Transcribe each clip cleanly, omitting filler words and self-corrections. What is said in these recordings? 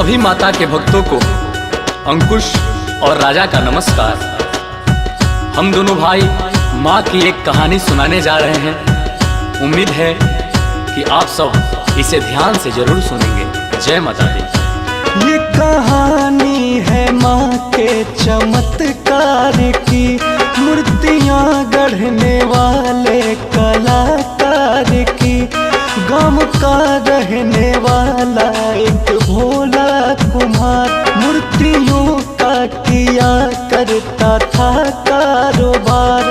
सभी माता के भक्तों को अंकुश और राजा का नमस्कार। हम दोनों भाई माँ की एक कहानी सुनाने जा रहे हैं। उम्मीद है कि आप सब इसे ध्यान से जरूर सुनेंगे। जय माता दी। ये कहानी है माँ के चमत्कार की, मूर्तियाँ गढ़ने वाले कलाकार की। गाँव का रहने वाला एक भोला कुम्हार, मूर्तियों का किया करता था कारोबार।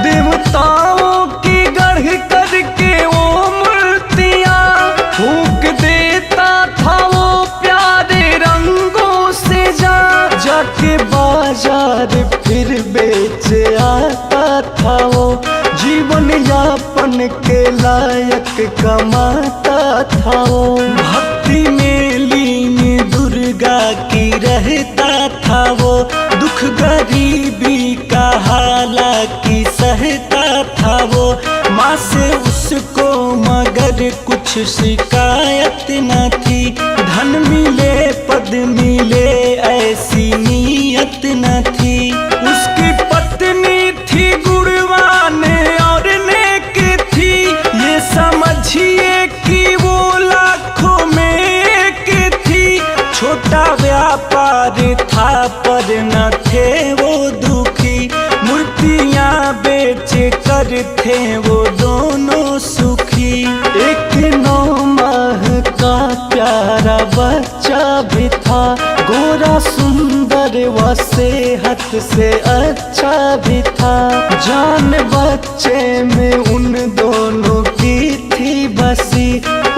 देवताओं की गढ़ करके वो मूर्तियाँ फूंक देता था वो प्यारे रंगों से। जाके बाजार फिर बेच आता था वो, जीवन यापन के लायक कमाता था वो। भक्ति में लीन दुर्गा की रहता था वो, दुख गरीबी का हालांकि सहता था वो। माँ से उसको मगर कुछ शिकायत न थी, धन मिले पद मिले ऐसी नीयत न थी। उसकी पत्नी थी गुणवान और नेक थी, ये समझिए कि वो लाखों में एक थी। छोटा व्यापार था पर न थे वो दुखी, मूर्तियाँ बेच कर थे वो दोनों सुखी। एक 9 माह का प्यारा बच्चा भी था, गोरा सुंदर व सेहत से अच्छा भी था। जान बच्चे में उन दोनों की थी बसी,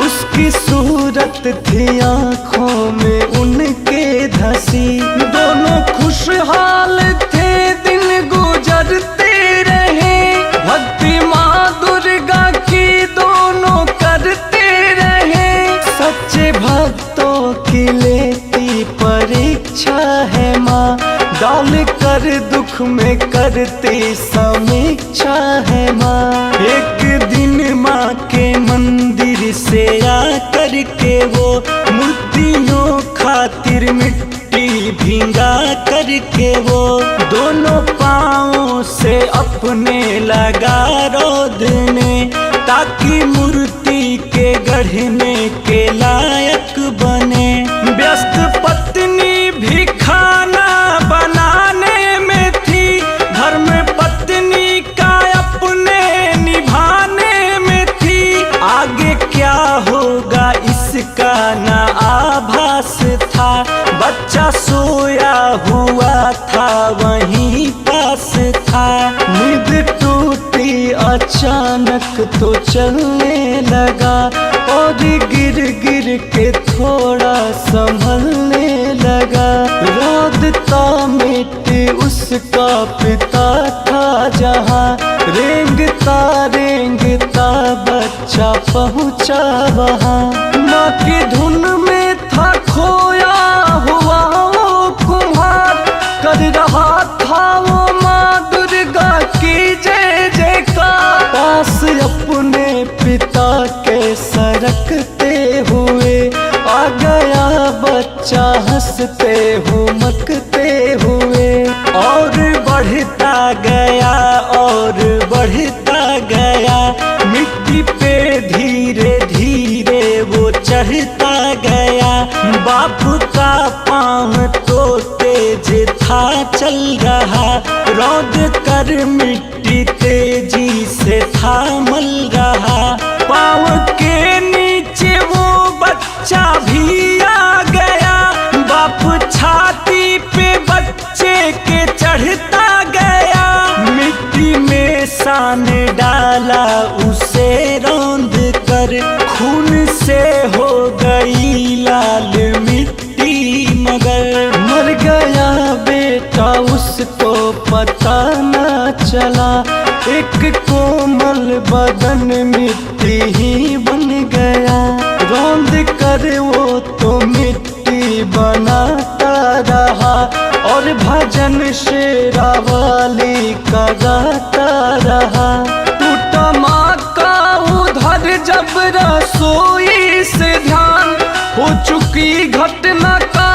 उसकी सूरत थी आँखों में उनके धसी। दोनों खुशहाल थे दिन गुजरते रहे, भक्ति माँ दुर्गा की दोनों करते रहे। सच्चे भक्तों की लेती परीक्षा है माँ, डाल कर दुख में करती समीक्षा है माँ। एक दिन माँ के मंदिर से आकर के वो मूर्तियों खातिर मिट्टी भिंगा करके वो दोनों पाँवों से अपने लगा रोदने, ताकि मूर्ति के गढ़ने के लायक बने। व्यस्त पत्नी भी खाना बनाने में थी, घर में पत्नी का अपने निभाने में थी। आगे क्या होगा इसका ना आभास था, बच्चा सोया हुआ था वहीं पास था। नींद टूटी अचानक तो चलने लगा, और गिर गिर के थोड़ा संभलने लगा। रोदता मिट्टी उसका पिता था जहाँ, रेंगता रेंगता बच्चा पहुँचा वहाँ। माँ की धुन में था खोया हुआ वो कुम्हार, कर रहा था वो माँ दुर्गा की जय जयकार। पास अपने पिता के सरकते हुए आ गया बच्चा हंसते हुमकते हुए। और बढ़ता गया और बढ़ता गया, मिट्टी पे धीरे धीरे वो चढ़ता गया। बाप का पाँव तो तेज था चल रहा, रौद कर मिट्टी तेजी से था मल रहा। पाँव के नीचे वो बच्चा भी आ गया, बाप छाती पे बच्चे के चढ़ता गया। मिट्टी में सान डाला उसे रौंद कर, खून से हो गई लाल मिट्टी मगर। मर गया बेटा उसको पता न चला, एक कोमल बदन मिट्टी ही बन गया। रौंद कर वो तो मिट्टी बनाता रहा, और भजन शेरावाली का गाता रहा। टूटा माँ का उधर जब रसोई से ध्यान, हो चुकी घटना का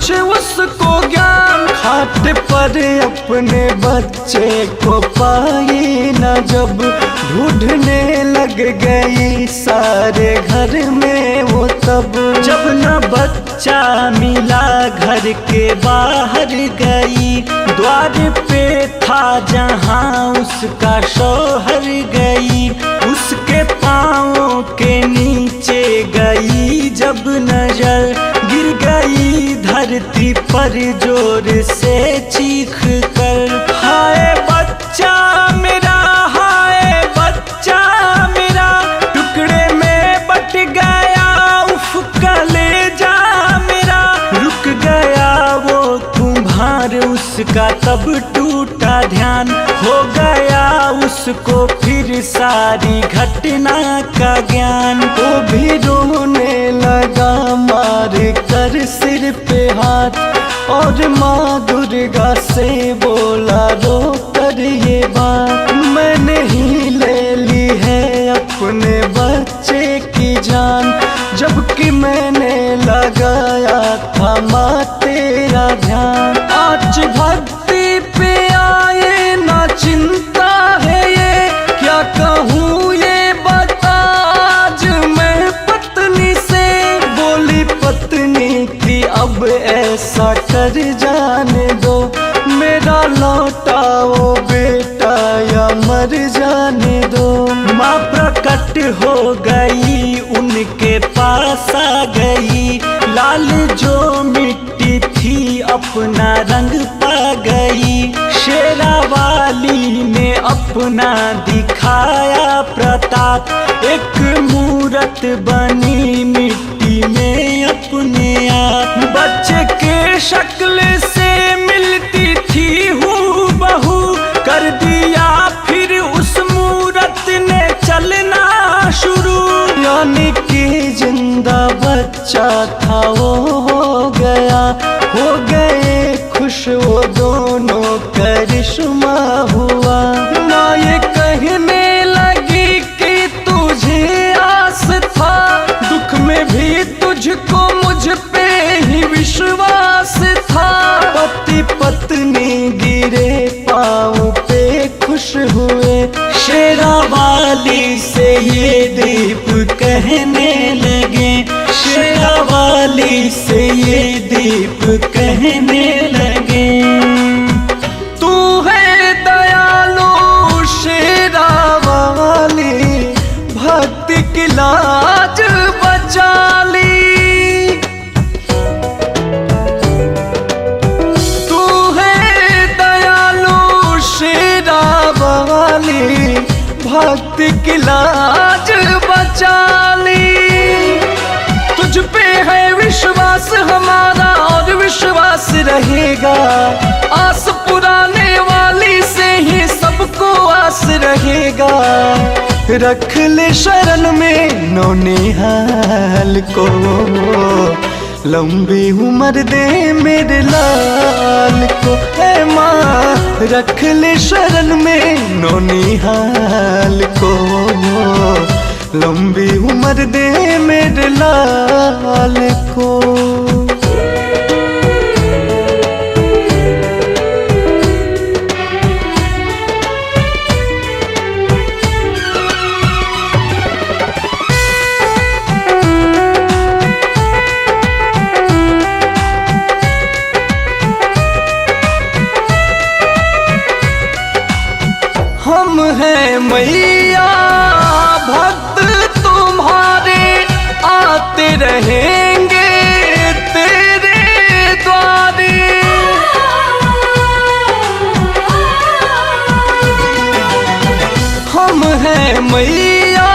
कुछ उसको ज्ञान। खाट पर अपने बच्चे को पाई न जब, ढूंढने लग गई सारे घर में वो तब। जब न बच्चा मिला घर के बाहर गई, द्वार पे था जहाँ उसका शौहर गई। उसके पाँवों के नीचे गई जब नजर, गिर गई धरती पर जोर से चीख कर। हाय बच्चा मेरा, हाय बच्चा मेरा, टुकड़े में बट गया उफ कलेजा मेरा। रुक गया वो तुम्हार उसका तब टूटा ध्यान, हो गया उसको फिर सारी घटना का ज्ञान। वो भी रोने लगा मार कर सिर पे हाथ, और माँ दुर्गा से बोला रो कर ये बात। मैंने ही ले ली है अपने बच्चे की जान, जबकि मैंने लगाया था माँ तेरा ध्यान। आज भक्ति पे आए ना चिंता है ये, क्या कहूँ ये बता आज मैं पत्नी से। बोली पत्नी की अब ऐसा कर जाने दो, मेरा लौटाओ बेटा या मर जाने दो। माँ प्रकट हो गई उनके पास आ गई, लाल जो मिट्टी थी अपना रंग पा गई। शेरा वाली ने अपना दिखाया प्रताप, एक मूरत बनी मिट्टी में अपने आप। बच्चे के शक्ल से मिलती थी हूबहू, कर दिया फिर उस मूरत ने चलना शुरू। यानी कि जिंदा बच्चा था वो हो गया, हो गए खुश वो दोनों करिश्मा हुआ। माँ ये कहने लगी कि तुझे आस था, दुख में भी तुझको मुझ पे ही विश्वास था। पति पत्नी गिरे पाँव पे खुश हुए, शेरा वाली से ये दीप कहने लगे। शेरा वाली से ये दीप कहने लगे। तू है दयालु शेरा वाली, भक्ति की लाज बचा ली। तू है दयालु शेरा वाली, भक्ति की लाज बचा ली। तुझ पे है विश्वास हमारा और विश्वास रहेगा, आस पुराने वाली से ही सबको आस रहेगा। रख ले शरण में नौनिहाल को, लंबी उम्र दे मेरे लाल को। है माँ रख ले शरण में नौनिहाल को, लंबी उम्र दे मेरे लाल को। हम हैं मैया भक्त तुम्हारे, आते रहेंगे तेरे द्वारे। हम हैं मैया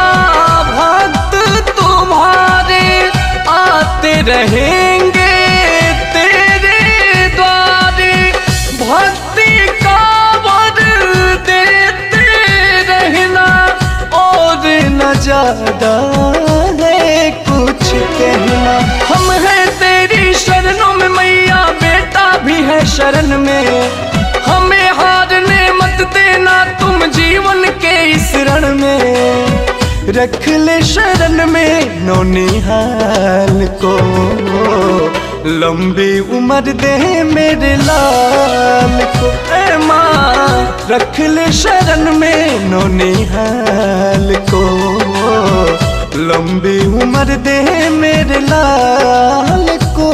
भक्त तुम्हारे, आते रहेंगे तेरे द्वारे। भक्ति का वर देते रहना, और न ज्यादा है कुछ कहना। हम हैं तेरी शरणों में मैया, बेटा भी है शरण में। हमें हारने मत देना तुम जीवन के इस रण में। रख ले शरण में नौनिहाल को, लंबी उम्र दे मेरे लाल को, ए माँ रख ले शरण में नौनिहाल को। लंबी उम्र दे मेरे लाल को।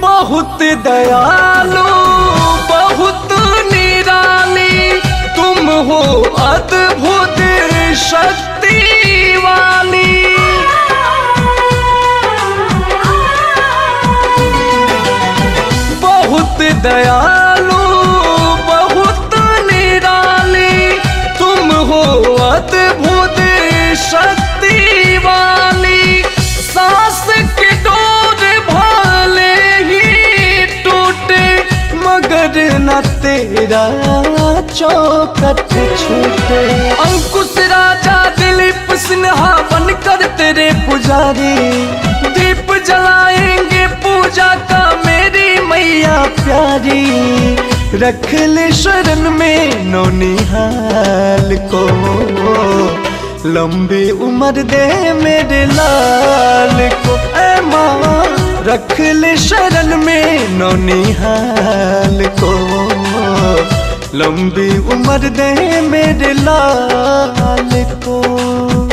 बहुत दयालु बहुत निराली तुम हो, अद्भुत शक्ति वाली। बहुत दयालु बहुत निराली तुम हो, अद्भुत शक्ति वाली। सांस के डोर भाले ही टूटे मगर न तेरा चौखट छूटे। अंकुश राजा दिलीप सिन्हा बनकर तेरे पुजारी, दीप जलाएंगे पूजा का मेरी मैया प्यारी। रख ले शरण में नौनिहाल को, लंबी उम्र दे मेरे लाल को, ए माँ रख ले शरण में नौनिहाल को। लंबी उम्र दे मेरे लाल को।